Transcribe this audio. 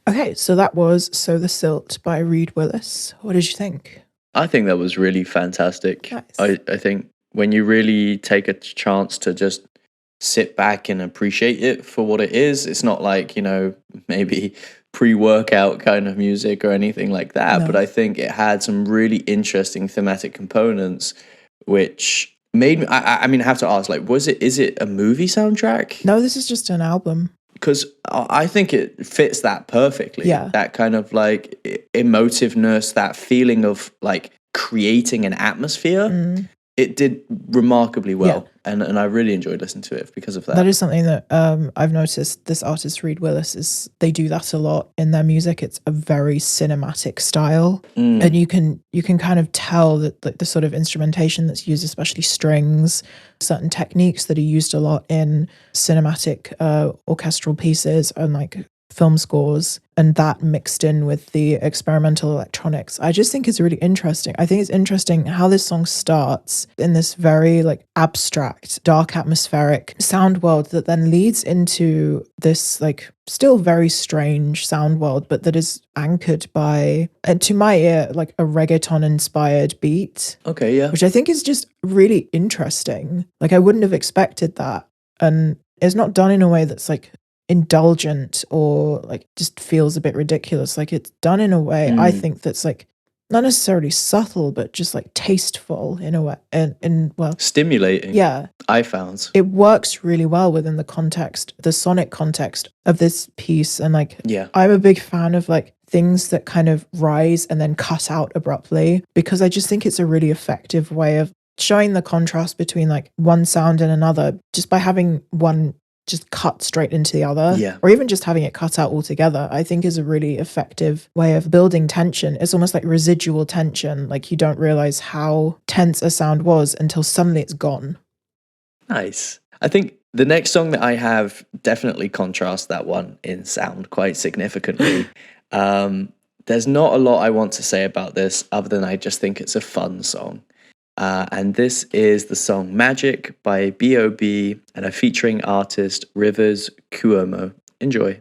Okay, so that was So the Silt by Reed Willis. What did you think? I think that was really fantastic. Nice. I think when you really take a chance to just sit back and appreciate it for what it is, it's not like, maybe pre workout kind of music or anything like that. But No. I think it had some really interesting thematic components, which made me, I mean, I have to ask, like, is it a movie soundtrack? No, this is just an album. Because I think it fits that perfectly. Yeah. That kind of like emotiveness, that feeling of like creating an atmosphere. It did remarkably well, and I really enjoyed listening to it because of that. That is something that I've noticed. This artist Reed Willis is they do that a lot in their music. It's a very cinematic style, and you can kind of tell that the sort of instrumentation that's used, especially strings, certain techniques that are used a lot in cinematic orchestral pieces and like film scores, and that mixed in with the experimental electronics, I just think is really interesting. I think it's interesting how this song starts in this very like abstract, dark, atmospheric sound world that then leads into this like still very strange sound world, but that is anchored by, and to my ear, like a reggaeton inspired beat. Okay, yeah. Which I think is just really interesting. Like I wouldn't have expected that. And it's not done in a way that's like indulgent or like just feels a bit ridiculous. Like it's done in a way I think that's like not necessarily subtle, but just like tasteful in a way, and well, stimulating. Yeah, I found it works really well within the context, the sonic context of this piece. And like, I'm a big fan of like things that kind of rise and then cut out abruptly, because I just think it's a really effective way of showing the contrast between like one sound and another, just by having one just cut straight into the other, or even just having it cut out altogether, I think is a really effective way of building tension. It's almost like residual tension. Like you don't realize how tense a sound was until suddenly it's gone. Nice. I think the next song that I have definitely contrasts that one in sound quite significantly. There's not a lot I want to say about this other than I just think it's a fun song. And this is the song Magic by B.O.B. and a featuring artist Rivers Cuomo. Enjoy.